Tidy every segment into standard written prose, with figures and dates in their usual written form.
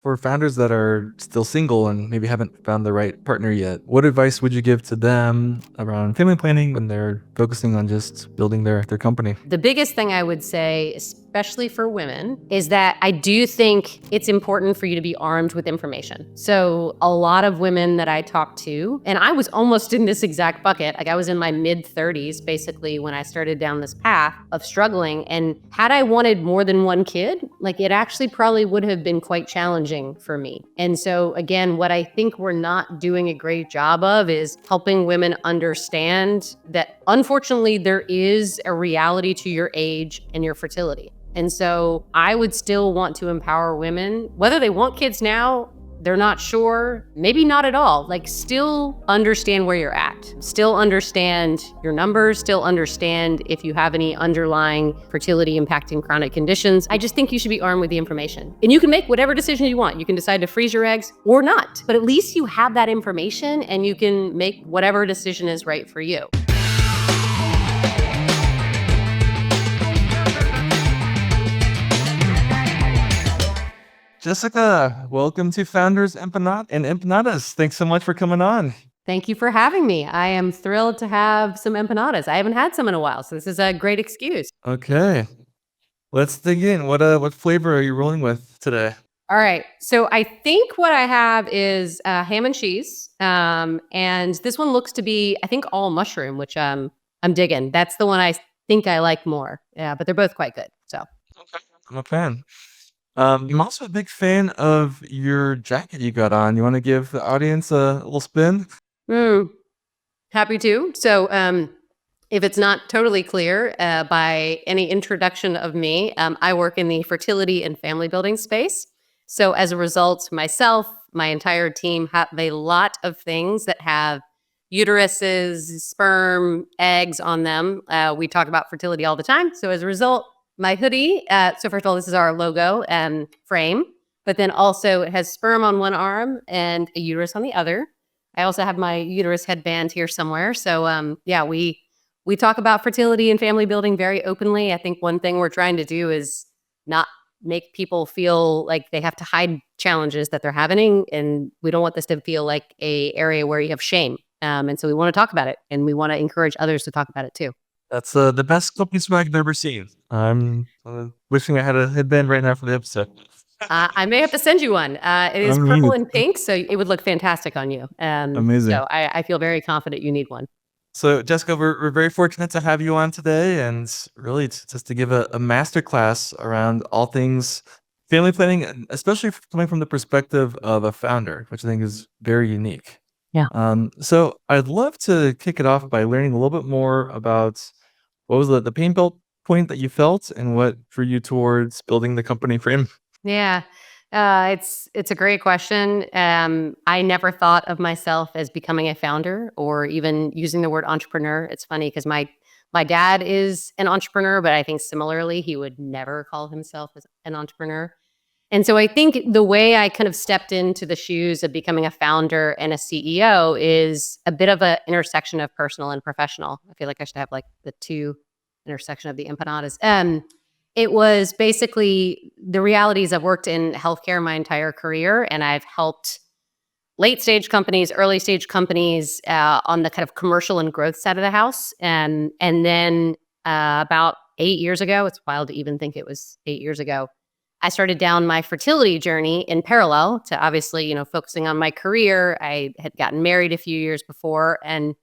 For founders that are still single and maybe haven't found the right partner yet, what advice would you give to them around family planning when they're focusing on just building their company? The biggest thing I would say, especially for women, is that I do think it's important for you to be armed with information. So a lot of women that I talk to, and I was almost in this exact bucket, like I was in my mid 30s basically when I started down this path of struggling. And had I wanted more than one kid, like it actually probably would have been quite challenging for me. And so again, what I think we're not doing a great job of is helping women understand that unfortunately there is a reality to your age and your fertility. And so I would still want to empower women, whether they want kids now, they're not sure, maybe not at all. Like, still understand where you're at, still understand your numbers, still understand if you have any underlying fertility impacting chronic conditions. I just think you should be armed with the information. And you can make whatever decision you want. You can decide to freeze your eggs or not, but at least you have that information and you can make whatever decision is right for you. Jessica, welcome to Founders and Empanadas. Thanks so much for coming on. Thank you for having me. I am thrilled to have some empanadas. I haven't had some in a while, so this is a great excuse. Okay, let's dig in. What flavor are you rolling with today? All right. So I think what I have is ham and cheese. And this one looks to be, I think, all mushroom, which I'm digging. That's the one I think I like more. Yeah, but they're both quite good. So Okay, I'm a fan. I'm also a big fan of your jacket you got on. You want to give the audience a little spin? mm, happy to. So if it's not totally clear by any introduction of me, I work in the fertility and family building space. So as a result, myself, my entire team have a lot of things that have uteruses, sperm, eggs on them. We talk about fertility all the time. So as a result, my hoodie, so first of all, this is our logo and frame, but then also it has sperm on one arm and a uterus on the other. I also have my uterus headband here somewhere. So yeah, we talk about fertility and family building very openly. I think one thing we're trying to do is not make people feel like they have to hide challenges that they're having. And we don't want this to feel like a area where you have shame. And so we want to talk about it and we want to encourage others to talk about it too. That's the best company swag I've ever seen. I'm wishing I had a headband right now for the episode. I may have to send you one. It is purple and pink, so it would look fantastic on you. Amazing. So I feel very confident you need one. So, Jessica, we're very fortunate to have you on today, and really just to give a masterclass around all things family planning, and especially coming from the perspective of a founder, which I think is very unique. Yeah. So I'd love to kick it off by learning a little bit more about what was the pain point that you felt and what drew you towards building the company frame. Yeah. It's a great question. I never thought of myself as becoming a founder or even using the word entrepreneur. It's funny because my dad is an entrepreneur, but I think similarly he would never call himself as an entrepreneur. And so I think the way I kind of stepped into the shoes of becoming a founder and a CEO is a bit of an intersection of personal and professional. I feel like I should have like the two intersection of the empanadas. It was basically the realities. I've worked in healthcare my entire career, and I've helped late stage companies, early stage companies on the kind of commercial and growth side of the house. And then about 8 years ago, it's wild to even think it was 8 years ago, I started down my fertility journey in parallel to obviously, focusing on my career. I had gotten married a few years before, and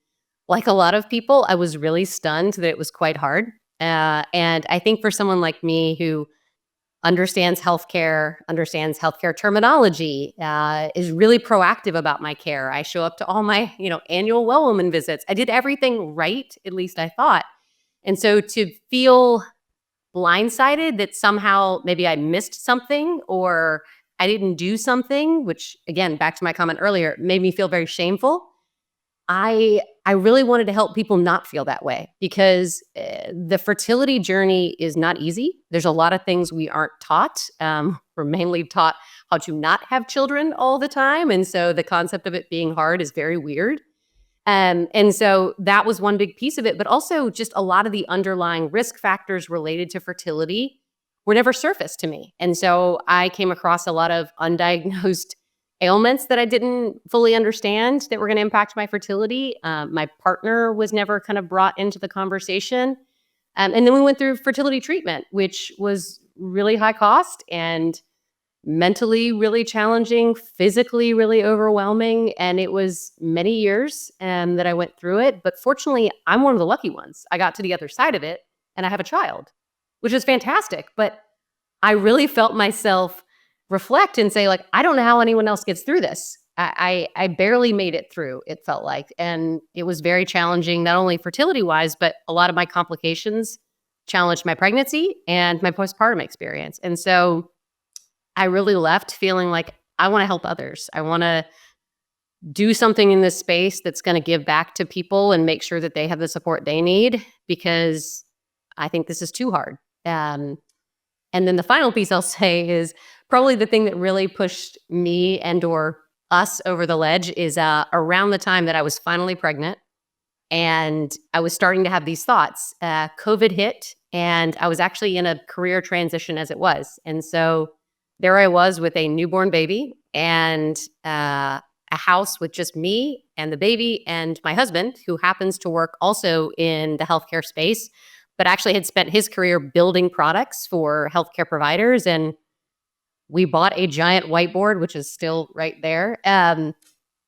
like a lot of people, I was really stunned that it was quite hard. And I think for someone like me who understands healthcare terminology, is really proactive about my care. I show up to all my, annual well woman visits. I did everything right, at least I thought. And so to feel blindsided that somehow maybe I missed something or I didn't do something, which again, back to my comment earlier, made me feel very shameful. I really wanted to help people not feel that way because the fertility journey is not easy. There's a lot of things we aren't taught. We're mainly taught how to not have children all the time. And so the concept of it being hard is very weird. And so that was one big piece of it, but also just a lot of the underlying risk factors related to fertility were never surfaced to me. And so I came across a lot of undiagnosed ailments that I didn't fully understand that were going to impact my fertility. My partner was never kind of brought into the conversation. And then we went through fertility treatment, which was really high cost and mentally really challenging, physically really overwhelming. And it was many years that I went through it. But fortunately, I'm one of the lucky ones. I got to the other side of it and I have a child, which is fantastic. But I really felt myself reflect and say, like, I don't know how anyone else gets through this. I barely made it through, it felt like. And it was very challenging, not only fertility wise, but a lot of my complications challenged my pregnancy and my postpartum experience. And so I really left feeling like I want to help others. I want to do something in this space that's going to give back to people and make sure that they have the support they need, because I think this is too hard. And then the final piece I'll say is probably the thing that really pushed me and or us over the ledge is around the time that I was finally pregnant and I was starting to have these thoughts. COVID hit and I was actually in a career transition as it was. And so there I was with a newborn baby and a house with just me and the baby and my husband, who happens to work also in the healthcare space, but actually had spent his career building products for healthcare providers. And we bought a giant whiteboard, which is still right there. And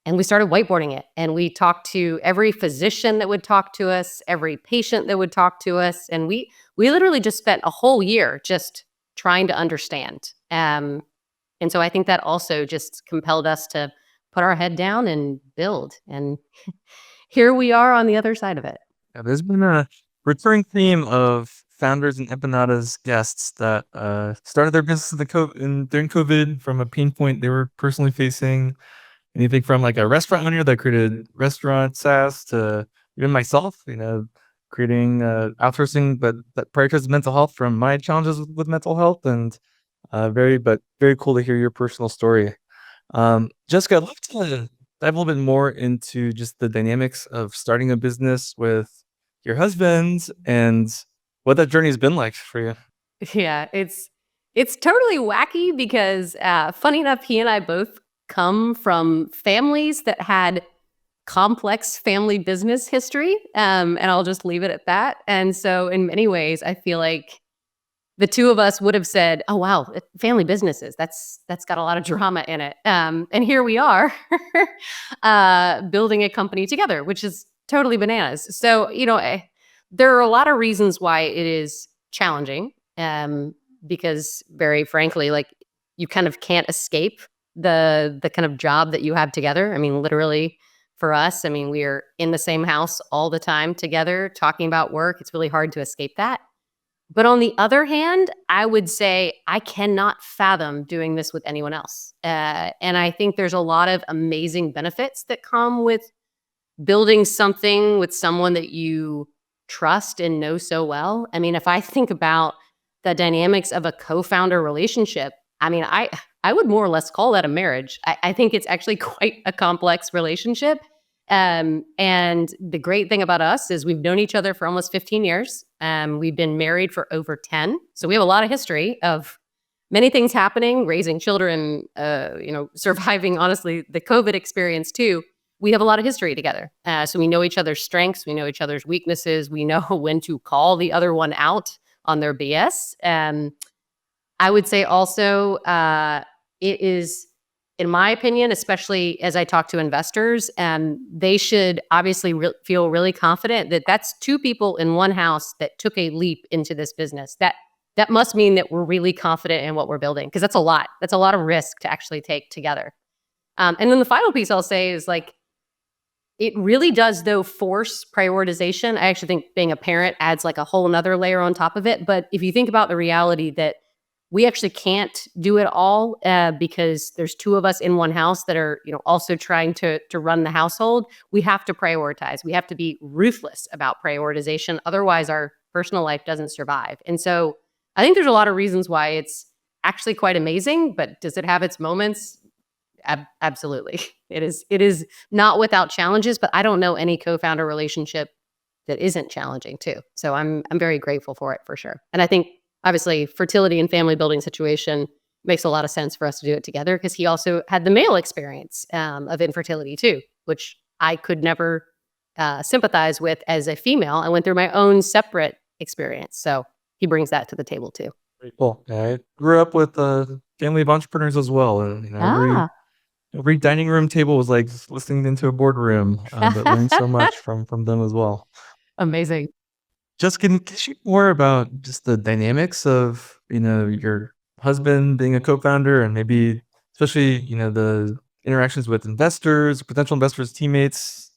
we started whiteboarding it. And we talked to every physician that would talk to us, every patient that would talk to us. And we literally just spent a whole year just trying to understand. And so I think that also just compelled us to put our head down and build. And here we are on the other side of it. Yeah, there's been a recurring theme of Founders and Empanadas guests that started their business during COVID from a pain point they were personally facing. Anything from like a restaurant owner that created restaurant SaaS to even myself, creating outsourcing, but that prioritizes mental health from my challenges with mental health. And very cool to hear your personal story. Jessica, I'd love to dive a little bit more into just the dynamics of starting a business with your husband and what that journey has been like for you. Yeah, it's totally wacky because funny enough, he and I both come from families that had complex family business history. And I'll just leave it at that. And so in many ways, I feel like the two of us would have said, "Oh wow, family businesses. That's got a lot of drama in it." And here we are, building a company together, which is totally bananas. So there are a lot of reasons why it is challenging, because very frankly, like you kind of can't escape the kind of job that you have together. I mean, literally. For us, I mean, we are in the same house all the time together, talking about work. It's really hard to escape that. But on the other hand, I would say I cannot fathom doing this with anyone else. And I think there's a lot of amazing benefits that come with building something with someone that you trust and know so well. I mean, if I think about the dynamics of a co-founder relationship, I mean, I would more or less call that a marriage. I think it's actually quite a complex relationship. And the great thing about us is we've known each other for almost 15 years. We've been married for over 10. So we have a lot of history of many things happening, raising children, surviving, honestly, the COVID experience too. We have a lot of history together. So we know each other's strengths. We know each other's weaknesses. We know when to call the other one out on their BS. I would say also it is, in my opinion, especially as I talk to investors, they should obviously feel really confident that that's two people in one house that took a leap into this business. That must mean that we're really confident in what we're building, because that's a lot. That's a lot of risk to actually take together. And then the final piece I'll say is like, it really does, though, force prioritization. I actually think being a parent adds like a whole nother layer on top of it. But if you think about the reality that we actually can't do it all because there's two of us in one house that are, also trying to run the household. We have to prioritize. We have to be ruthless about prioritization. Otherwise, our personal life doesn't survive. And so I think there's a lot of reasons why it's actually quite amazing. But does it have its moments? Absolutely. It is not without challenges, but I don't know any co-founder relationship that isn't challenging too. So I'm very grateful for it for sure. And I think obviously fertility and family building situation makes a lot of sense for us to do it together because he also had the male experience of infertility too, which I could never sympathize with as a female. I went through my own separate experience. So he brings that to the table too. Very cool. Yeah, I grew up with a family of entrepreneurs as well, and Ah, every dining room table was like listening into a boardroom, but learned so much from them as well. amazing. Just can you share more about just the dynamics of, your husband being a co-founder and maybe especially, the interactions with investors, potential investors, teammates,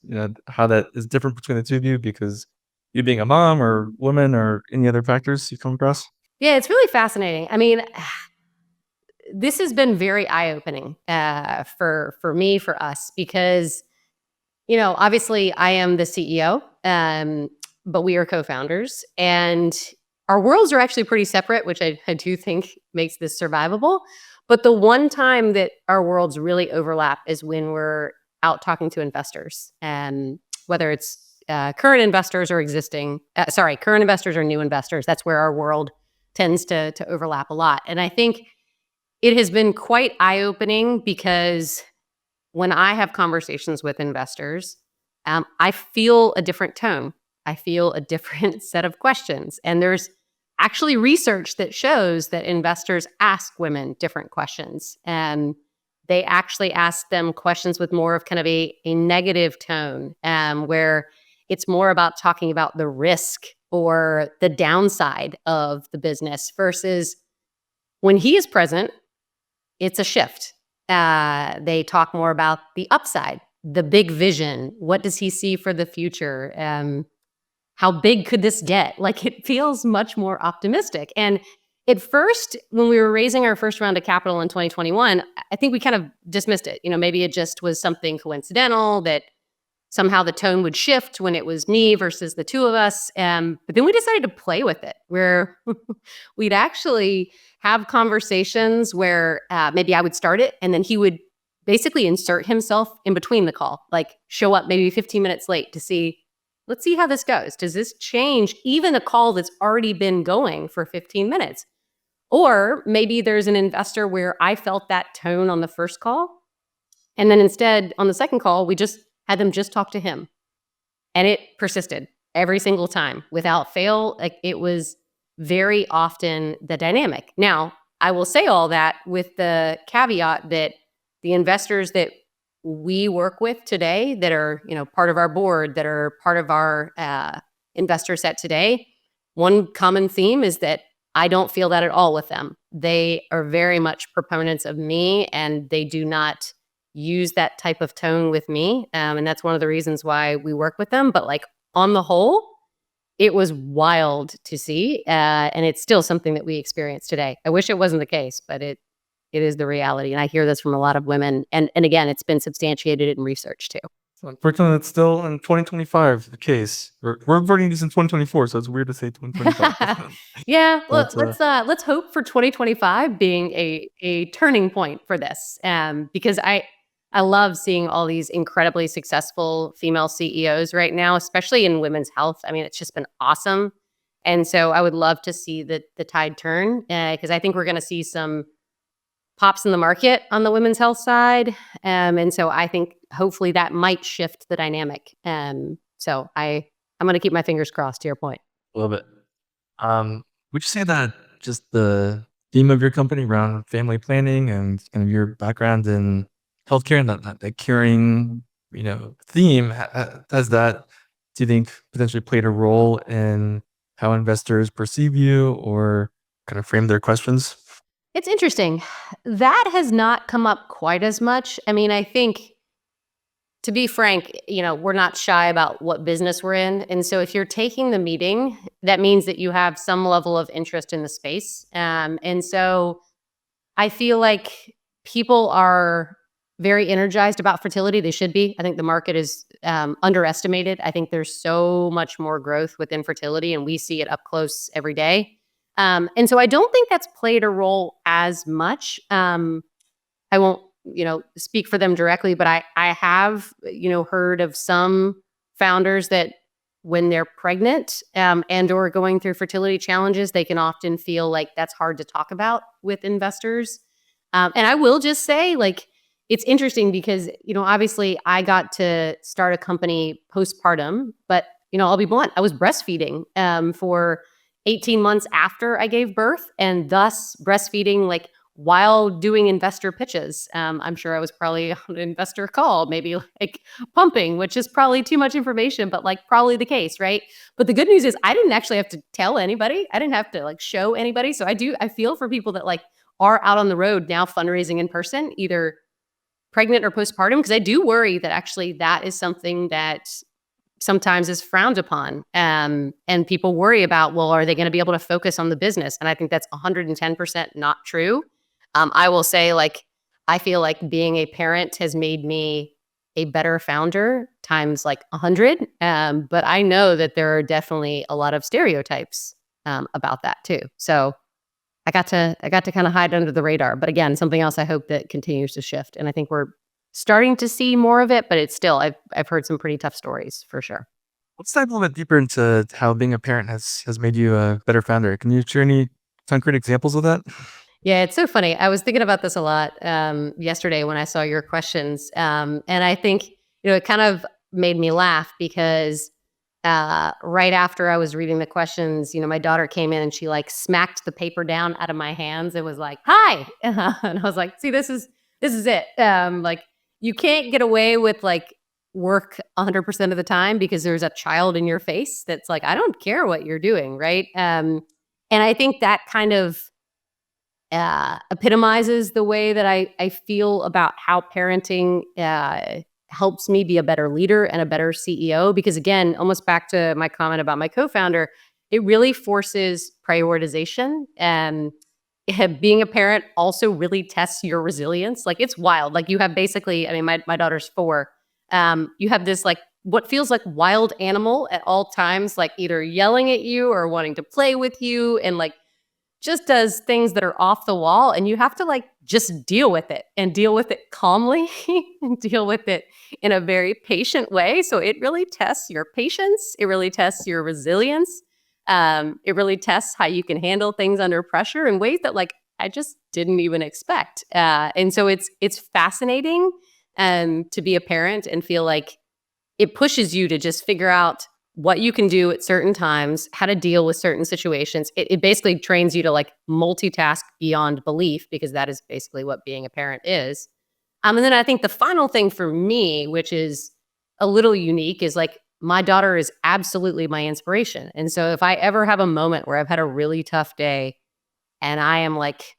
how that is different between the two of you because you being a mom or woman or any other factors you come across? Yeah, it's really fascinating. I mean, this has been very eye opening for me, for us, because obviously I am the CEO, but we are co-founders, and our worlds are actually pretty separate, which I do think makes this survivable. But the one time that our worlds really overlap is when we're out talking to investors, and whether it's current investors or current investors or new investors. That's where our world tends to overlap a lot, and I think it has been quite eye opening because when I have conversations with investors, I feel a different tone. I feel a different set of questions. And there's actually research that shows that investors ask women different questions. And they actually ask them questions with more of kind of a negative tone, where it's more about talking about the risk or the downside of the business versus when he is present, it's a shift. They talk more about the upside, the big vision. What does he see for the future? How big could this get? Like it feels much more optimistic. And at first, when we were raising our first round of capital in 2021, I think we kind of dismissed it. Maybe it just was something coincidental that somehow the tone would shift when it was me versus the two of us. But then we decided to play with it, where we'd actually have conversations where maybe I would start it and then he would basically insert himself in between the call, like show up maybe 15 minutes late to see, let's see how this goes. Does this change even a call that's already been going for 15 minutes? Or maybe there's an investor where I felt that tone on the first call. And then instead, on the second call, we just had them just talk to him. And it persisted every single time without fail. Like it was very often the dynamic. Now, I will say all that with the caveat that the investors that we work with today that are, part of our board, that are part of our investor set today, one common theme is that I don't feel that at all with them. They are very much proponents of me, and they do not use that type of tone with me. And that's one of the reasons why we work with them. But like on the whole, it was wild to see. And it's still something that we experience today. I wish it wasn't the case, but it is the reality. And I hear this from a lot of women. And again, it's been substantiated in research too. So unfortunately, it's still in 2025 the case. We're recording this in 2024, so it's weird to say 2025. Yeah, But let's hope for 2025 being a turning point for this, because I love seeing all these incredibly successful female CEOs right now, especially in women's health. I mean, it's just been awesome, and so I would love to see the tide turn because I think we're going to see some pops in the market on the women's health side, and so I think hopefully that might shift the dynamic. So I'm going to keep my fingers crossed. To your point. a little bit. Would you say that just the theme of your company around family planning and kind of your background in healthcare and that caring, theme has that, do you think, potentially played a role in how investors perceive you or kind of frame their questions? It's interesting. That has not come up quite as much. I mean, I think to be frank, we're not shy about what business we're in. And so if you're taking the meeting, that means that you have some level of interest in the space. And so I feel like people are very energized about fertility. They should be. I think the market is underestimated. I think there's so much more growth within fertility, and we see it up close every day. And so I don't think that's played a role as much. I won't, speak for them directly, but I have, heard of some founders that when they're pregnant and or going through fertility challenges, they can often feel like that's hard to talk about with investors. And I will just say, like, it's interesting because, obviously I got to start a company postpartum, but, I'll be blunt, I was breastfeeding for 18 months after I gave birth, and thus breastfeeding, like, while doing investor pitches. I'm sure I was probably on an investor call, maybe like pumping, which is probably too much information, but like probably the case, right? But the good news is I didn't actually have to tell anybody. I didn't have to like show anybody. So I feel for people that like are out on the road now fundraising in person, either pregnant or postpartum, because I do worry that actually that is something that sometimes is frowned upon. And people worry about, well, are they going to be able to focus on the business? And I think that's 110% not true. I will say, like, I feel like being a parent has made me a better founder times like 100. But I know that there are definitely a lot of stereotypes about that too. So I got to kind of hide under the radar. But again, something else I hope that continues to shift. And I think we're starting to see more of it, but it's still I've heard some pretty tough stories for sure. Let's dive a little bit deeper into how being a parent has made you a better founder. Can you share any concrete examples of that? Yeah, it's so funny. I was thinking about this a lot yesterday when I saw your questions, and I think it kind of made me laugh because right after I was reading the questions, my daughter came in and she like smacked the paper down out of my hands and was like, "Hi," and I was like, "See, this is it. Like, you can't get away with like work 100% of the time because there's a child in your face that's like, I don't care what you're doing, right?" And I think that kind of epitomizes the way that I feel about how parenting helps me be a better leader and a better CEO. Because again, almost back to my comment about my co-founder, it really forces prioritization. And being a parent also really tests your resilience. Like, it's wild. Like, you have basically, I mean, my daughter's 4. You have this like what feels like wild animal at all times, like either yelling at you or wanting to play with you, and like just does things that are off the wall, and you have to like just deal with it and deal with it calmly and deal with it in a very patient way. So it really tests your patience. It really tests your resilience. It really tests how you can handle things under pressure in ways that like I just didn't even expect. And so it's fascinating to be a parent and feel like it pushes you to just figure out what you can do at certain times, how to deal with certain situations. It basically trains you to like multitask beyond belief, because that is basically what being a parent is. And then I think the final thing for me, which is a little unique, is like my daughter is absolutely my inspiration. And so if I ever have a moment where I've had a really tough day and I am like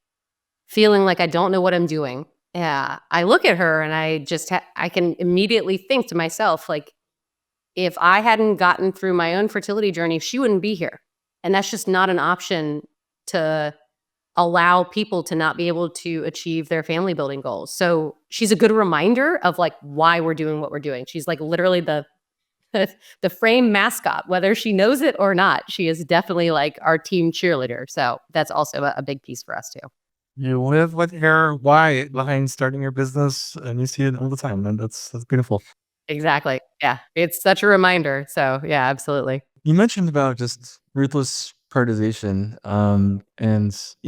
feeling like I don't know what I'm doing, yeah, I look at her and I just I can immediately think to myself like, if I hadn't gotten through my own fertility journey, she wouldn't be here. And that's just not an option to allow people to not be able to achieve their family building goals. So she's a good reminder of like why we're doing what we're doing. She's like literally the the frame mascot, whether she knows it or not. She is definitely like our team cheerleader. So that's also a big piece for us too. You live with your why behind starting your business, and you see it all the time, and that's beautiful. Exactly. Yeah. It's such a reminder. So yeah, absolutely. You mentioned about just ruthless prioritization, and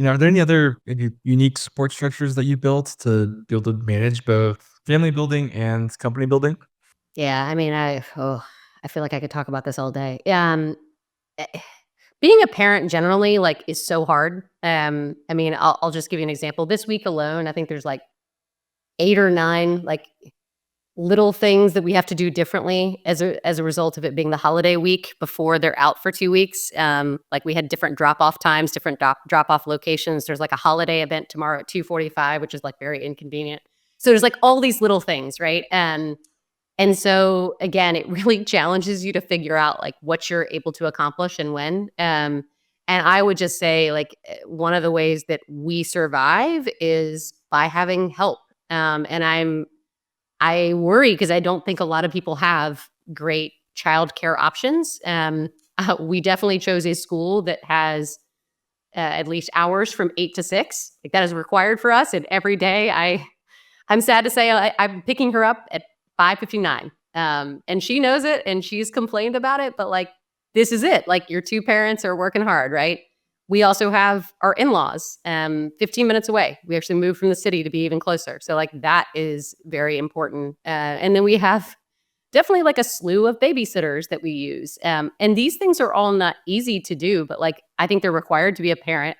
are there any other maybe unique support structures that you built to be able to manage both family building and company building? Yeah. I mean, I feel like I could talk about this all day. Eh, Being a parent generally, like, is so hard. I mean, I'll just give you an example. This week alone, I think there's, like, 8 or 9, like, little things that we have to do differently as a result of it being the holiday week before they're out for 2 weeks. Like, we had different drop-off times, different drop-off locations. There's, like, a holiday event tomorrow at 2:45, which is, like, very inconvenient. So there's, like, all these little things, right? And so again, it really challenges you to figure out like what you're able to accomplish and when. And I would just say like one of the ways that we survive is by having help. And I worry because I don't think a lot of people have great childcare options. We definitely chose a school that has at least hours from 8 to 6. Like, that is required for us. And every day I'm sad to say I'm picking her up at 5:59. And she knows it and she's complained about it, but like, this is it. Like, your two parents are working hard, right? We also have our in-laws, 15 minutes away. We actually moved from the city to be even closer. So like, that is very important. And then we have definitely like a slew of babysitters that we use. And these things are all not easy to do, but like, I think they're required to be a parent.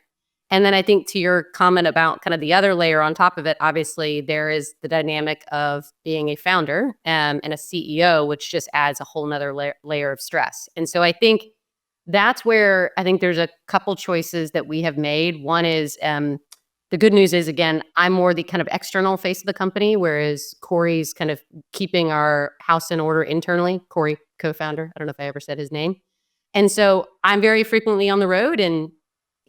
And then I think to your comment about kind of the other layer on top of it, obviously there is the dynamic of being a founder and a CEO, which just adds a whole nother layer of stress. And so I think that's where I think there's a couple choices that we have made. One is the good news is, again, I'm more the kind of external face of the company, whereas Corey's kind of keeping our house in order internally. Corey, co-founder. I don't know if I ever said his name. And so I'm very frequently on the road and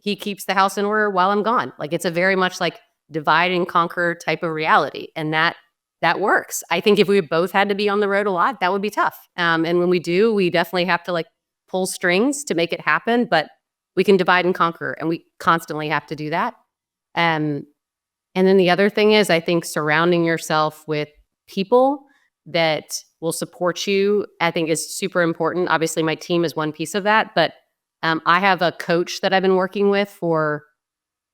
he keeps the house in order while I'm gone. Like, it's a very much like divide and conquer type of reality. And that works. I think if we both had to be on the road a lot, that would be tough. And when we do, we definitely have to like pull strings to make it happen, but we can divide and conquer and we constantly have to do that. Um, and then the other thing is, I think surrounding yourself with people that will support you, I think is super important. Obviously, my team is one piece of that, but I have a coach that I've been working with for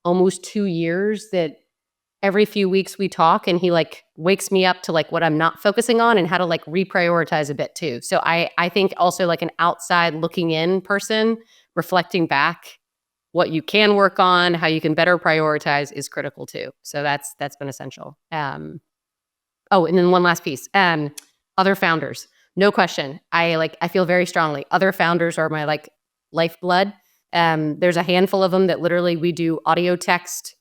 almost 2 years that every few weeks we talk and he like wakes me up to like what I'm not focusing on and how to like reprioritize a bit too. So I think also like an outside looking in person reflecting back what you can work on, how you can better prioritize is critical too. So that's been essential. Oh, and then one last piece. Other founders. No question. I feel very strongly. Other founders are my like lifeblood. There's a handful of them that literally we do audio text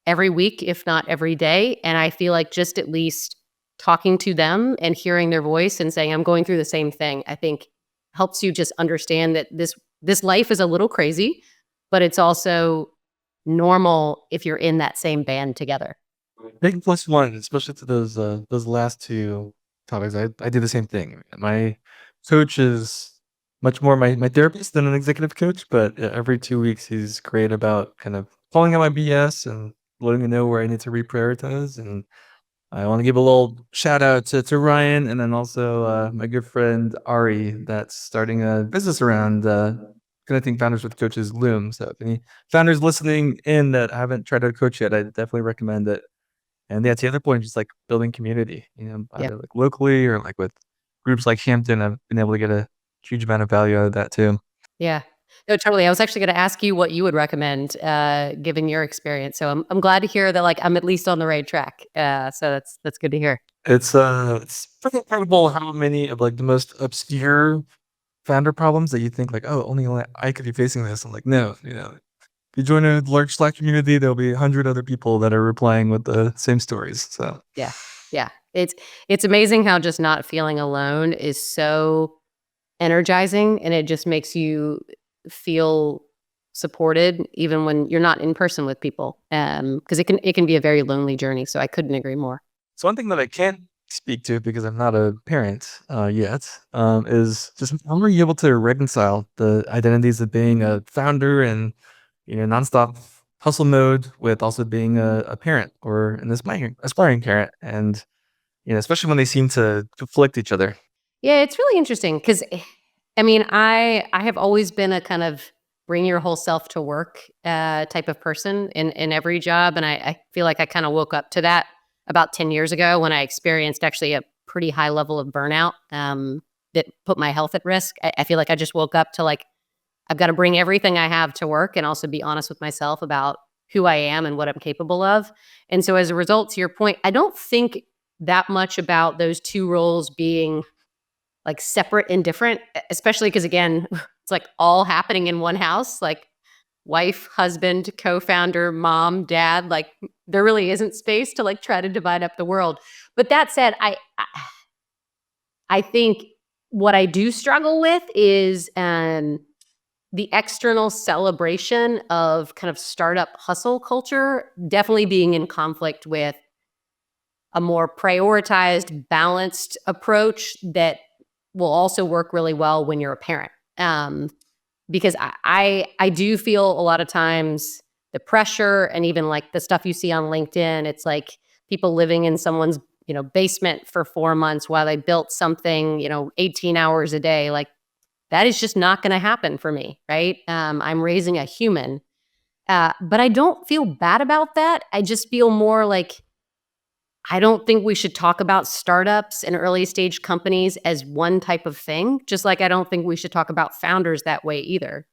every week, if not every day. And I feel like just at least talking to them and hearing their voice and saying, I'm going through the same thing, I think helps you just understand that this life is a little crazy, but it's also normal if you're in that same band together. Big plus one, especially to those last two topics. I do the same thing. My coach is much more my therapist than an executive coach, but every 2 weeks he's great about kind of calling out my BS and letting me know where I need to reprioritize. And I want to give a little shout out to Ryan and then also my good friend Ari that's starting a business around connecting founders with coaches, Loom. So if any founders listening in that haven't tried to coach yet, I definitely recommend it. And yeah, to the other point, just like building community, Yeah. either like locally or like with groups like Hampton, I've been able to get a huge amount of value out of that too. Yeah. No, totally. I was actually going to ask you what you would recommend, given your experience. So I'm glad to hear that like I'm at least on the right track. So that's good to hear. It's pretty incredible how many of like the most obscure founder problems that you think like, oh, only I could be facing this. I'm like, no, if you join a large Slack community, there'll be 100 other people that are replying with the same stories. So Yeah. Yeah. It's amazing how just not feeling alone is so energizing and it just makes you feel supported even when you're not in person with people. Because it can be a very lonely journey. So I couldn't agree more. So one thing that I can't speak to because I'm not a parent yet is just how are you able to reconcile the identities of being a founder and nonstop hustle mode with also being a parent or an aspiring parent, and especially when they seem to conflict each other. Yeah, it's really interesting because, I mean, I have always been a kind of bring your whole self to work type of person in every job, and I feel like I kind of woke up to that about 10 years ago when I experienced actually a pretty high level of burnout that put my health at risk. I feel like I just woke up to like I've got to bring everything I have to work and also be honest with myself about who I am and what I'm capable of. And so as a result, to your point, I don't think that much about those two roles being like separate and different, especially because again, it's like all happening in one house, like wife, husband, co-founder, mom, dad, like there really isn't space to like try to divide up the world. But that said, I think what I do struggle with is the external celebration of kind of startup hustle culture definitely being in conflict with a more prioritized, balanced approach that will also work really well when you're a parent. Because I do feel a lot of times the pressure and even like the stuff you see on LinkedIn, it's like people living in someone's basement for 4 months while I built something, 18 hours a day. Like that is just not going to happen for me, right? I'm raising a human, but I don't feel bad about that. I just feel more like I don't think we should talk about startups and early stage companies as one type of thing, just like I don't think we should talk about founders that way either.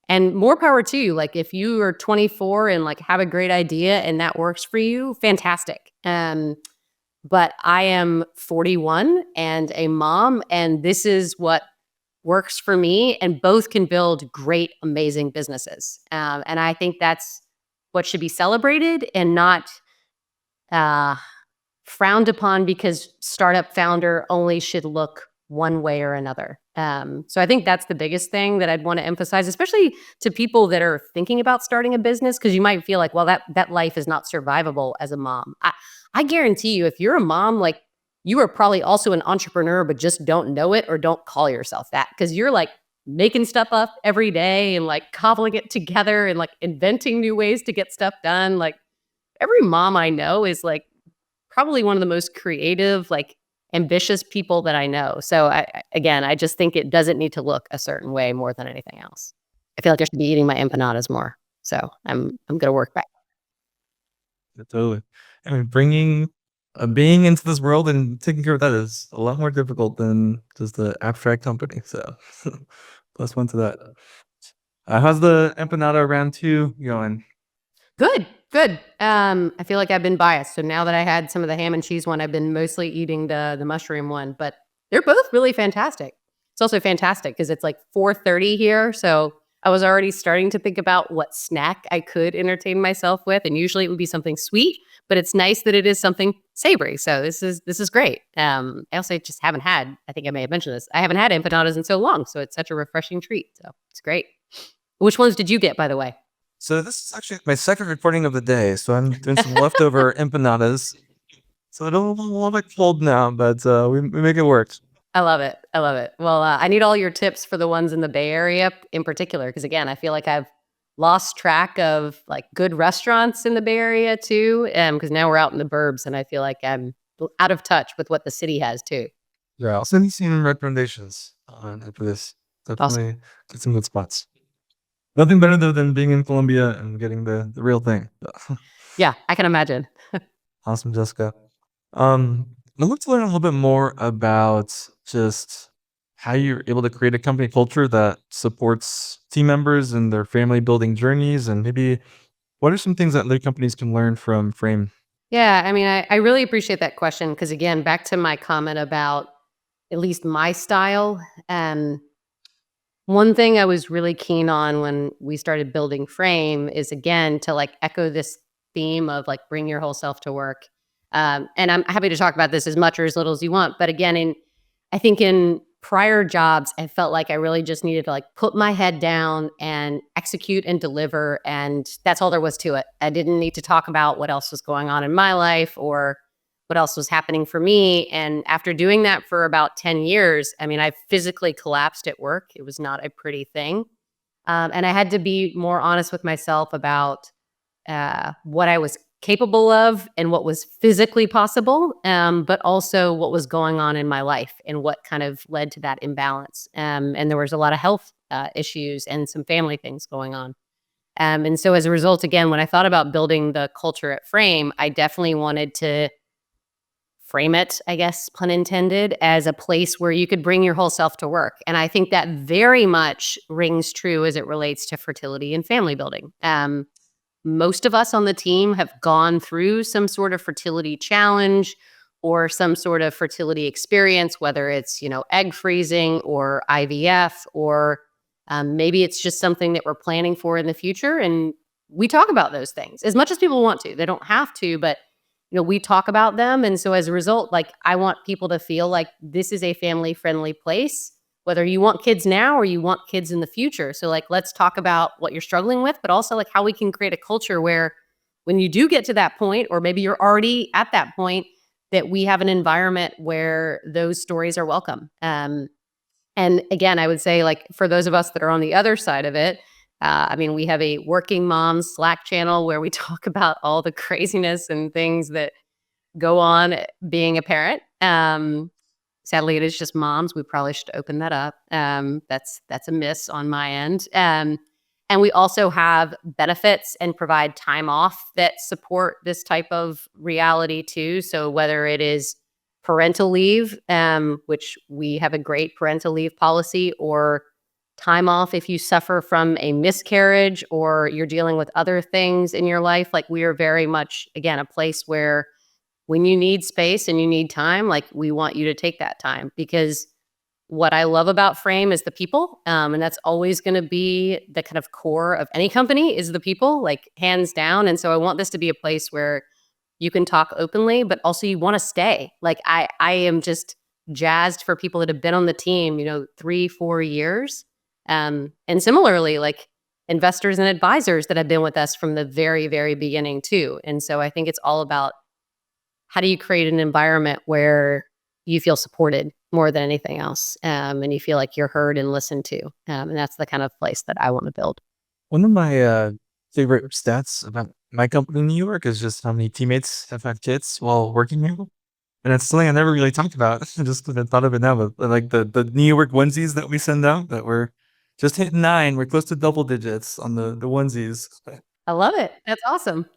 And more power to you. Like if you are 24 and like have a great idea and that works for you, fantastic. But I am 41 and a mom, and this is what works for me. And both can build great, amazing businesses. And I think that's what should be celebrated and not uh, frowned upon because startup founder only should look one way or another. So I think that's the biggest thing that I'd want to emphasize, especially to people that are thinking about starting a business, because you might feel like, well, that life is not survivable as a mom. I guarantee you, if you're a mom, like you are probably also an entrepreneur, but just don't know it or don't call yourself that because you're like making stuff up every day and like cobbling it together and like inventing new ways to get stuff done. Like every mom I know is like probably one of the most creative, like ambitious people that I know. So again, I just think it doesn't need to look a certain way more than anything else. I feel like I should be eating my empanadas more. So I'm gonna work back. Yeah, totally. I mean, bringing a being into this world and taking care of that is a lot more difficult than just the abstract company. So, plus one to that. How's the empanada round two going? Good, good. I feel like I've been biased. So now that I had some of the ham and cheese one, I've been mostly eating the mushroom one, but they're both really fantastic. It's also fantastic because it's like 4:30 here, so I was already starting to think about what snack I could entertain myself with, and usually it would be something sweet, but it's nice that it is something savory. So this is great. I also just haven't had. I think I may have mentioned this. I haven't had empanadas in so long, so it's such a refreshing treat. So it's great. Which ones did you get, by the way? So this is actually my second recording of the day. So I'm doing some leftover empanadas. So it's a little bit cold now, but we make it work. I love it. I love it. Well, I need all your tips for the ones in the Bay Area in particular, because again, I feel like I've lost track of like good restaurants in the Bay Area too. Because now we're out in the burbs, and I feel like I'm out of touch with what the city has too. Yeah, I'll send you some recommendations for this. Awesome. Definitely get some good spots. Nothing better though than being in Colombia and getting the real thing. Yeah, I can imagine. Awesome, Jessica. I'd love to learn a little bit more about just how you're able to create a company culture that supports team members and their family building journeys, and maybe what are some things that other companies can learn from Frame? Yeah, I mean, I really appreciate that question because again, back to my comment about at least my style. One thing I was really keen on when we started building Frame is again to like echo this theme of like bring your whole self to work. And I'm happy to talk about this as much or as little as you want. But again, I think in prior jobs, I felt like I really just needed to like put my head down and execute and deliver. And that's all there was to it. I didn't need to talk about what else was going on in my life or what else was happening for me. And after doing that for about 10 years, I mean, I physically collapsed at work. It was not a pretty thing. And I had to be more honest with myself about what I was capable of and what was physically possible, but also what was going on in my life and what kind of led to that imbalance. And there was a lot of health issues and some family things going on. And so as a result, again, when I thought about building the culture at Frame, I definitely wanted to frame it, I guess, pun intended, as a place where you could bring your whole self to work. And I think that very much rings true as it relates to fertility and family building. Most of us on the team have gone through some sort of fertility challenge or some sort of fertility experience, whether it's, egg freezing or IVF, or maybe it's just something that we're planning for in the future. And we talk about those things as much as people want to. They don't have to, but we talk about them. And so as a result, like I want people to feel like this is a family friendly place, whether you want kids now or you want kids in the future. So like, let's talk about what you're struggling with, but also like how we can create a culture where when you do get to that point, or maybe you're already at that point, that we have an environment where those stories are welcome. And again, I would say like for those of us that are on the other side of it, I mean, we have a working moms Slack channel where we talk about all the craziness and things that go on being a parent. Sadly, it is just moms. We probably should open that up. That's a miss on my end. And we also have benefits and provide time off that support this type of reality too. So whether it is parental leave, which we have a great parental leave policy, or time off if you suffer from a miscarriage or you're dealing with other things in your life, like we are very much, again, a place where when you need space and you need time, like we want you to take that time, because what I love about Frame is the people. And that's always going to be the kind of core of any company is the people, like hands down. And so I want this to be a place where you can talk openly, but also you want to stay. Like I am just jazzed for people that have been on the team, 3-4 years. And similarly, like investors and advisors that have been with us from the very, very beginning too. And so I think it's all about how do you create an environment where you feel supported more than anything else, and you feel like you're heard and listened to, and that's the kind of place that I want to build. One of my favorite stats about my company in New York is just how many teammates have had kids while working here. And it's something I never really talked about. I just thought of it now, but like the New York onesies that we send out that we're just hitting 9. We're close to double digits on the onesies. I love it. That's awesome.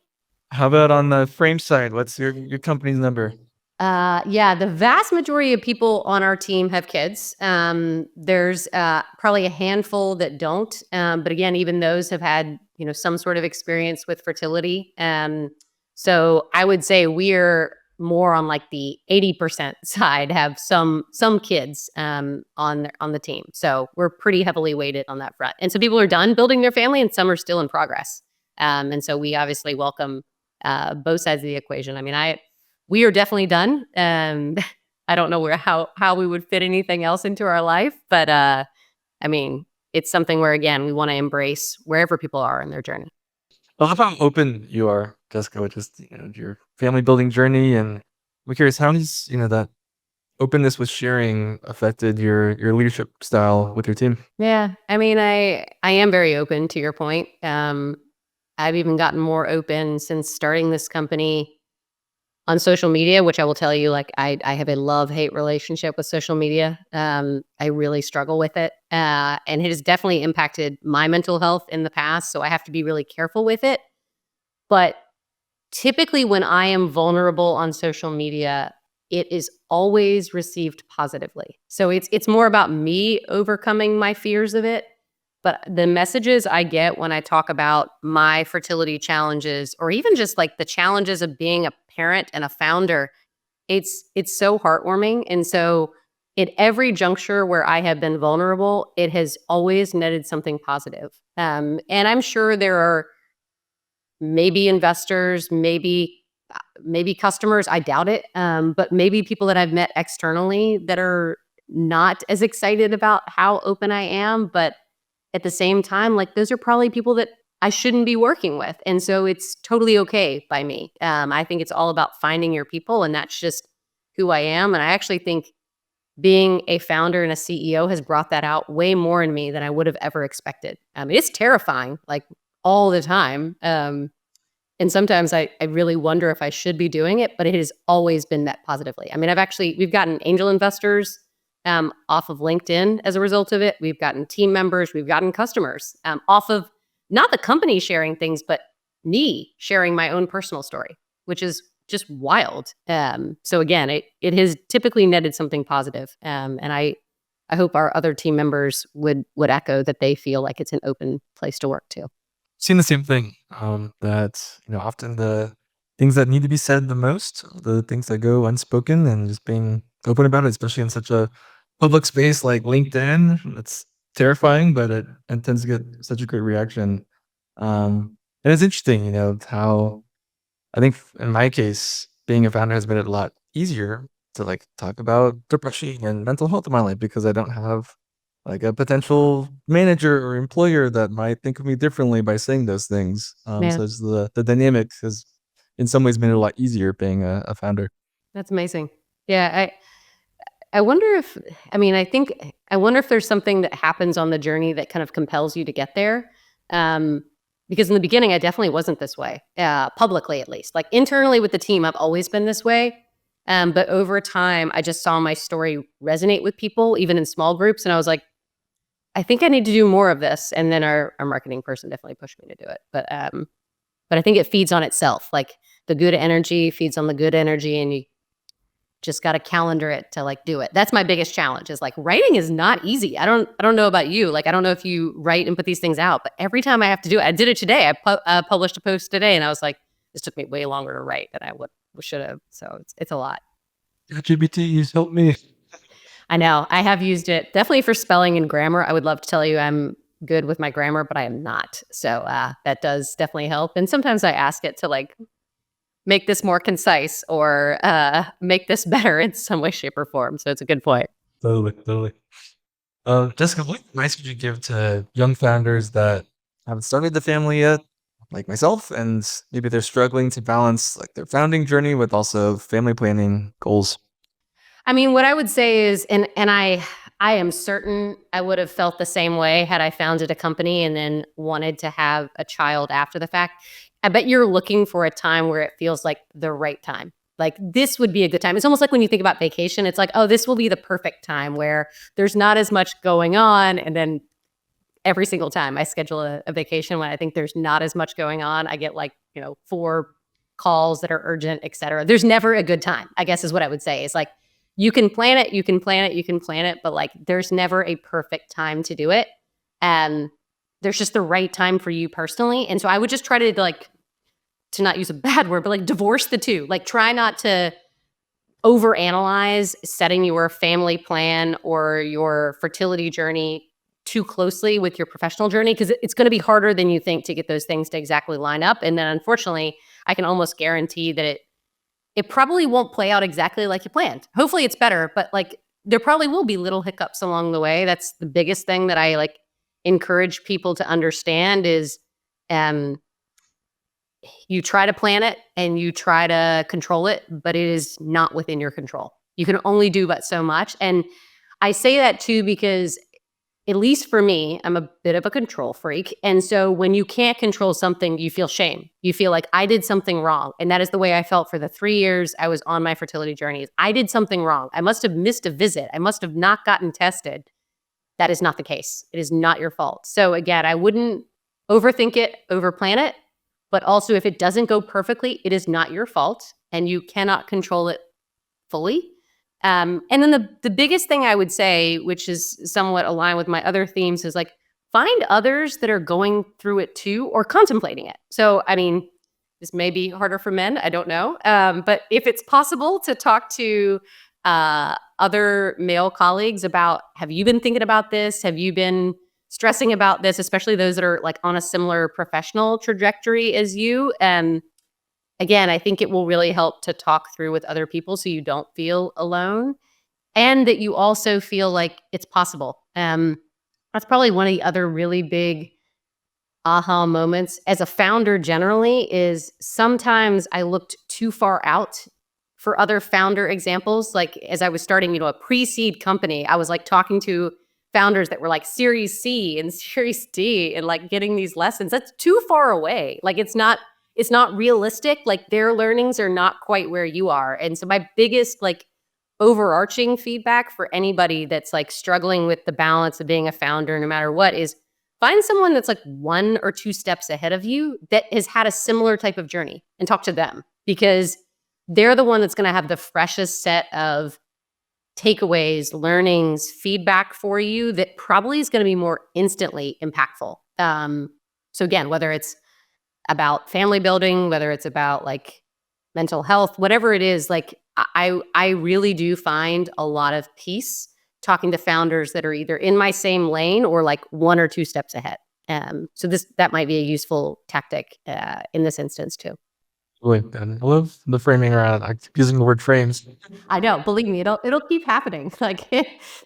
How about on the frame side? What's your company's number? Yeah, the vast majority of people on our team have kids. There's probably a handful that don't, but again, even those have had some sort of experience with fertility. So I would say we're more on like the 80% side, have some kids on the team. So we're pretty heavily weighted on that front. And so people are done building their family, and some are still in progress. And so we obviously welcome both sides of the equation. I mean, we are definitely done. I don't know how we would fit anything else into our life, but I mean, it's something where again we want to embrace wherever people are in their journey. Well, how about open you are, Jessica, with just your family building journey, and we're curious how has that openness with sharing affected your leadership style with your team? Yeah, I mean, I am very open to your point. I've even gotten more open since starting this company on social media, which I will tell you, like I have a love-hate relationship with social media. I really struggle with it, and it has definitely impacted my mental health in the past. So I have to be really careful with it. But typically, when I am vulnerable on social media, it is always received positively. So it's more about me overcoming my fears of it. But the messages I get when I talk about my fertility challenges, or even just like the challenges of being a parent and a founder, it's so heartwarming. And so at every juncture where I have been vulnerable, it has always netted something positive. And I'm sure there are maybe investors, maybe customers. I doubt it, but maybe people that I've met externally that are not as excited about how open I am. But at the same time, like those are probably people that I shouldn't be working with. And so it's totally okay by me. I think it's all about finding your people, and that's just who I am. And I actually think being a founder and a CEO has brought that out way more in me than I would have ever expected. It's terrifying, like all the time. And sometimes I really wonder if I should be doing it, but it has always been met positively. I mean, we've gotten angel investors off of LinkedIn as a result of it. We've gotten team members, we've gotten customers off of not the company sharing things, but me sharing my own personal story, which is just wild. So again, it has typically netted something positive. And I hope our other team members would echo that they feel like it's an open place to work too. Seen the same thing. That often the things that need to be said the most, the things that go unspoken, and just being open about it, especially in such a public space like LinkedIn. It's terrifying, but it tends to get such a great reaction. And it's interesting, how I think in my case, being a founder has made it a lot easier to like talk about depression and mental health in my life because I don't have like a potential manager or employer that might think of me differently by saying those things. Yeah, So it's the dynamic has in some ways made it a lot easier being a founder. that's amazing. Yeah, I wonder if I wonder if there's something that happens on the journey that kind of compels you to get there. Um, Because in the beginning, I definitely wasn't this way, publicly at least. Like internally with the team, I've always been this way. But over time, I just saw my story resonate with people, even in small groups. And I was like, I think I need to do more of this. And then our marketing person definitely pushed me to do it. But I think it feeds on itself. Like the good energy feeds on the good energy, and you just got to calendar it to like do it. That's my biggest challenge is like writing is not easy. I don't know about you. Like, I don't know if you write and put these things out, but every time I have to do it, I did it today. I published a post today and I was like, this took me way longer to write than I should have. So it's a lot. ChatGPT has helped me. I know I have used it definitely for spelling and grammar. I would love to tell you I'm good with my grammar, but I am not. So that does definitely help. And sometimes I ask it to like make this more concise or make this better in some way, shape, or form. So it's a good point. Totally, totally. Jessica, what advice would you give to young founders that haven't started the family yet, like myself, and maybe they're struggling to balance like their founding journey with also family planning goals? I mean, what I would say is, and I am certain I would have felt the same way had I founded a company and then wanted to have a child after the fact. I bet you're looking for a time where it feels like the right time. Like this would be a good time. It's almost like when you think about vacation, it's like, oh, this will be the perfect time where there's not as much going on. And then every single time I schedule a vacation when I think there's not as much going on, I get like, 4 calls that are urgent, et cetera. There's never a good time, I guess is what I would say. It's like, you can plan it, you can plan it, you can plan it, but like there's never a perfect time to do it. And there's just the right time for you personally. And so I would just try to like, to not use a bad word, but like divorce the two. Like try not to overanalyze setting your family plan or your fertility journey too closely with your professional journey, because it's going to be harder than you think to get those things to exactly line up. And then unfortunately, I can almost guarantee that it probably won't play out exactly like you planned. Hopefully it's better, but like there probably will be little hiccups along the way. That's the biggest thing that I like encourage people to understand is um you try to plan it and you try to control it, but it is not within your control. You can only do but so much. And I say that too because at least for me, I'm a bit of a control freak. And so when you can't control something, you feel shame. You feel like I did something wrong. And that is the way I felt for the 3 years I was on my fertility journey. I did something wrong. I must have missed a visit. I must have not gotten tested. That is not the case. It is not your fault. So again, I wouldn't overthink it, overplan it. But also if it doesn't go perfectly, it is not your fault and you cannot control it fully. And then the biggest thing I would say, which is somewhat aligned with my other themes, is like find others that are going through it too or contemplating it. So, I mean, this may be harder for men. I don't know. But if it's possible to talk to other male colleagues about, have you been thinking about this? Have you been stressing about this, especially those that are like on a similar professional trajectory as you? Again, I think it will really help to talk through with other people so you don't feel alone and that you also feel like it's possible. That's probably one of the other really big aha moments as a founder generally is sometimes I looked too far out for other founder examples. Like as I was starting, a pre-seed company, I was like talking to founders that were like Series C and Series D and like getting these lessons. That's too far away. Like it's not realistic. Like their learnings are not quite where you are. And so my biggest like overarching feedback for anybody that's like struggling with the balance of being a founder no matter what is find someone that's like 1 or 2 steps ahead of you that has had a similar type of journey and talk to them because they're the one that's going to have the freshest set of takeaways, learnings, feedback for you that probably is going to be more instantly impactful. So again, whether it's about family building, whether it's about like mental health, whatever it is, like I really do find a lot of peace talking to founders that are either in my same lane or like 1 or 2 steps ahead. So that might be a useful tactic in this instance too. Wait, I love the framing around. I keep using the word frames. I know, believe me, it'll keep happening. Like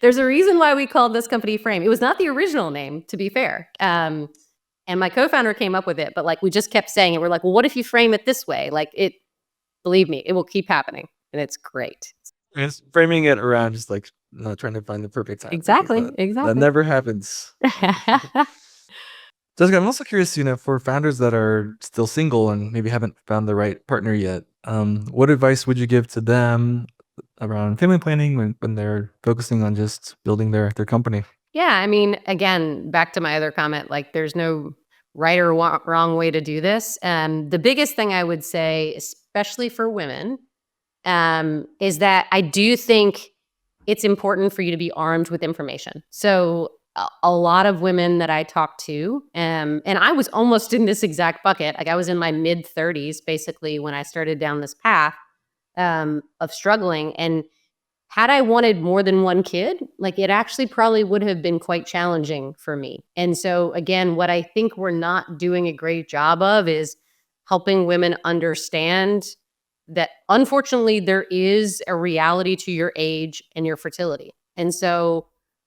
there's a reason why we called this company Frame. It was not the original name, to be fair. And my co-founder came up with it, but like we just kept saying it. We're like, well, what if you frame it this way? Like believe me, it will keep happening, and it's great. It's framing it around just like not trying to find the perfect time. Exactly, That exactly. never happens. Jessica, I'm also curious, for founders that are still single and maybe haven't found the right partner yet, what advice would you give to them around family planning when they're focusing on just building their company? Yeah, I mean, again, back to my other comment, like there's no right or wrong way to do this. The biggest thing I would say, especially for women, is that I do think it's important for you to be armed with information. So a lot of women that I talk to, and I was almost in this exact bucket. Like I was in my mid 30s, basically, when I started down this path of struggling. And had I wanted more than one kid, like it actually probably would have been quite challenging for me. And so, again, what I think we're not doing a great job of is helping women understand that unfortunately there is a reality to your age and your fertility. And so,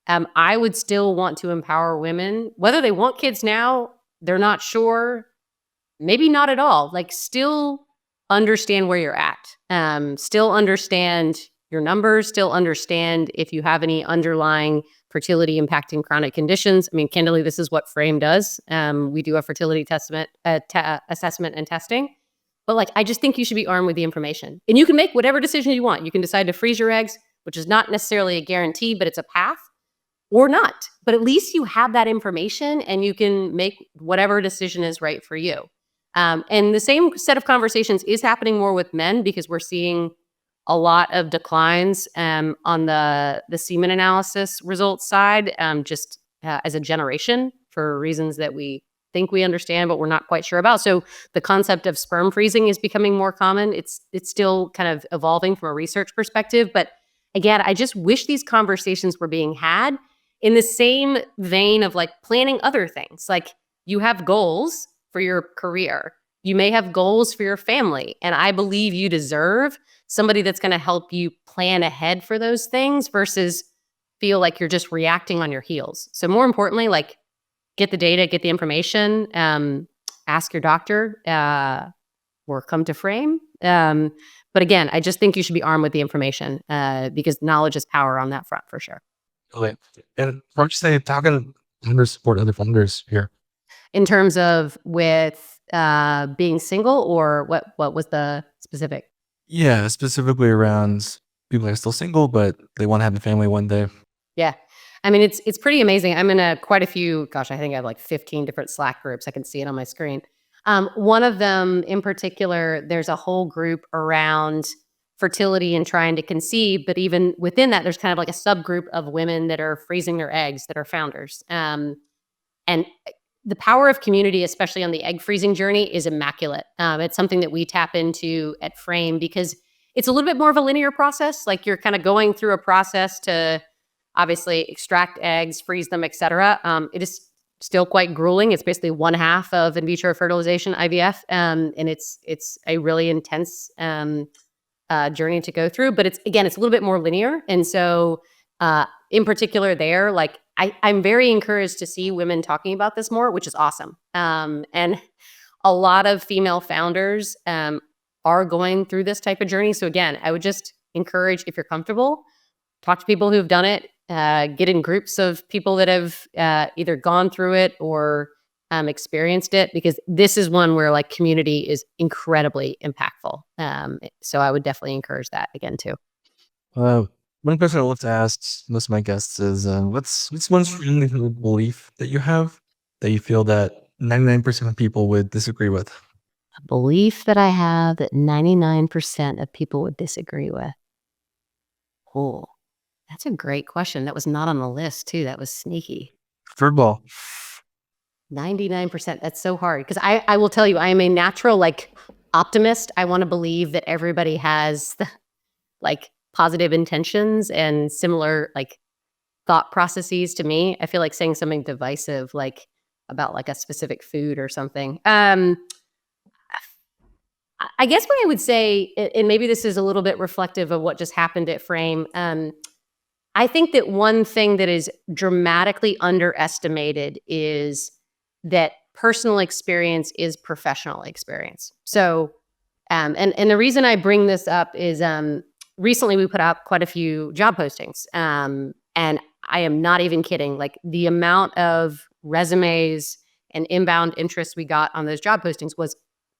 I would still want to empower women, whether they want kids now, they're not sure, maybe not at all. Like, still understand where you're at. Still understand your numbers. Still understand if you have any underlying fertility impacting chronic conditions. I mean, candidly, this is what Frame does. We do a fertility assessment and testing. But like, I just think you should be armed with the information, and you can make whatever decision you want. You can decide to freeze your eggs, which is not necessarily a guarantee, but it's a path, or not. But at least you have that information, and you can make whatever decision is right for you. And the same set of conversations is happening more with men because we're seeing a lot of declines on the semen analysis results side, just as a generation for reasons that we think we understand, but we're not quite sure about. So the concept of sperm freezing is becoming more common. It's still kind of evolving from a research perspective, but again, I just wish these conversations were being had in the same vein of like planning other things. Like you have goals for your career. You may have goals for your family. And I believe you deserve somebody that's going to help you plan ahead for those things versus feel like you're just reacting on your heels. So more importantly, like get the data, get the information, ask your doctor, or come to Frame. But again, I just think you should be armed with the information because knowledge is power on that front for sure. Okay. And why don't you say, how can founders support other founders here? In terms of with being single, or what was the specific? Yeah, specifically around people that are still single, but they want to have a family one day. Yeah. I mean, it's pretty amazing. I'm in quite a few, gosh, I think I have like 15 different Slack groups. I can see it on my screen. One of them in particular, there's a whole group around fertility and trying to conceive, but even within that, there's kind of like a subgroup of women that are freezing their eggs that are founders. And the power of community, especially on the egg freezing journey, is immaculate. It's something that we tap into at Frame because it's a little bit more of a linear process. Like you're kind of going through a process to obviously extract eggs, freeze them, etc. It is still quite grueling. It's basically one half of in vitro fertilization, IVF, and it's a really intense journey to go through. But it's a little bit more linear, and so in particular, there, like I'm very encouraged to see women talking about this more, which is awesome. And a lot of female founders are going through this type of journey. So again, I would just encourage, if you're comfortable, talk to people who've done it, get in groups of people that have either gone through it or experienced it, because this is one where like community is incredibly impactful. So I would definitely encourage that again too. Uh, One question I love to ask most of my guests is, what's one strongly held belief that you have that you feel that 99% of people would disagree with? A belief that I have that 99% of people would disagree with. Oh, that's a great question. That was not on the list too. That was sneaky. Furball. 99%. That's so hard because I will tell you, I am a natural like optimist. I want to believe that everybody has like positive intentions and similar like thought processes to me. I feel like saying something divisive like about like a specific food or something. I guess what I would say, and maybe this is a little bit reflective of what just happened at Frame. I think that one thing that is dramatically underestimated is that personal experience is professional experience. So, and the reason I bring this up is recently we put out quite a few job postings, and I am not even kidding. Like the amount of resumes and inbound interest we got on those job postings was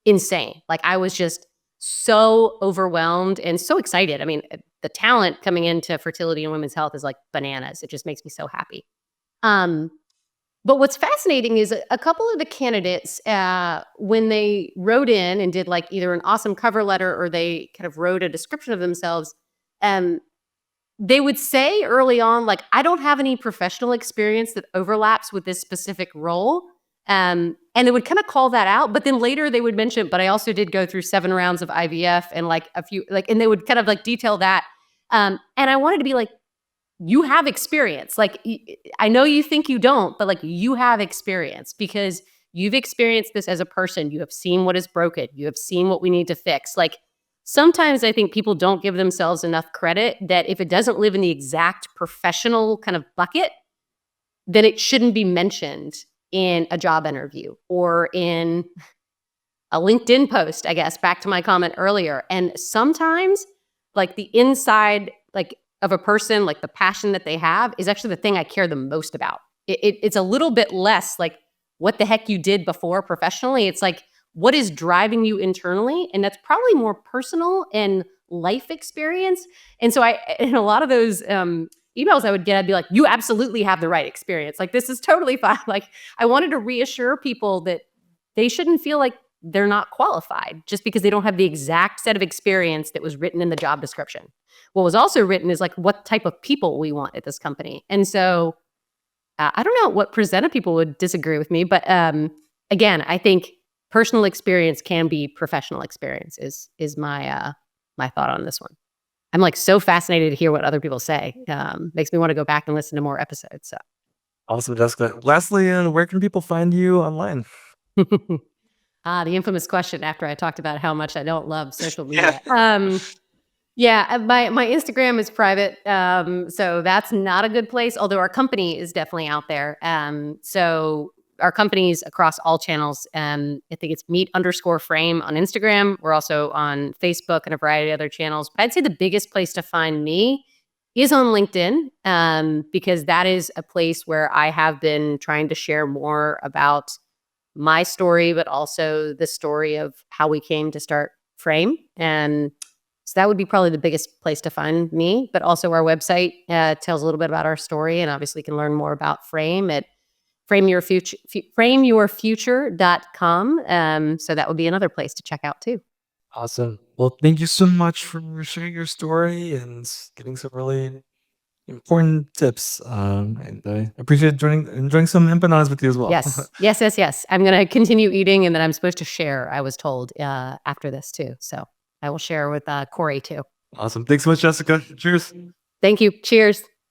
insane. Like I was just so overwhelmed and so excited. I mean, the talent coming into fertility and women's health is like bananas. It just makes me so happy. Um, but what's fascinating is a couple of the candidates, when they wrote in and did like either an awesome cover letter or they kind of wrote a description of themselves, um, they would say early on, like, I don't have any professional experience that overlaps with this specific role. And they would kind of call that out. But then later they would mention, but I also did go through 7 rounds of IVF and like a few, like, and they would kind of like detail that. And I wanted to be like, you have experience. Like, I know you think you don't, but like you have experience because you've experienced this as a person. You have seen what is broken. You have seen what we need to fix. Like, sometimes I think people don't give themselves enough credit that if it doesn't live in the exact professional kind of bucket, then it shouldn't be mentioned in a job interview or in a LinkedIn post, I guess, back to my comment earlier. And sometimes like the inside, like of a person, like the passion that they have is actually the thing I care the most about. It's a little bit less like what the heck you did before professionally. It's like, what is driving you internally? And that's probably more personal and life experience. And so in a lot of those emails I would get, I'd be like, you absolutely have the right experience. Like, this is totally fine. Like, I wanted to reassure people that they shouldn't feel like they're not qualified just because they don't have the exact set of experience that was written in the job description. What was also written is like what type of people we want at this company. And so I don't know what percent of people would disagree with me, but again, I think personal experience can be professional experience is my my thought on this one. I'm like so fascinated to hear what other people say. Makes me want to go back and listen to more episodes. So Awesome, Jessica. Lastly, where can people find you online? the infamous question after I talked about how much I don't love social Yeah. media. Yeah, my Instagram is private, so that's not a good place. Although our company is definitely out there. So our company's across all channels. I think it's meet_frame on Instagram. We're also on Facebook and a variety of other channels. But I'd say the biggest place to find me is on LinkedIn, because that is a place where I have been trying to share more about my story, but also the story of how we came to start Frame. And so that would be probably the biggest place to find me. But also our website tells a little bit about our story, and obviously can learn more about Frame at frameyourfuture.com. So that would be another place to check out too. Awesome. Well, thank you so much for sharing your story and getting some really important tips. And I appreciate enjoying some empanadas with you as well. Yes, yes, yes, yes. I'm going to continue eating, and then I'm supposed to share, I was told, after this too. So I will share with Corey too. Awesome. Thanks so much, Jessica. Cheers. Thank you. Cheers.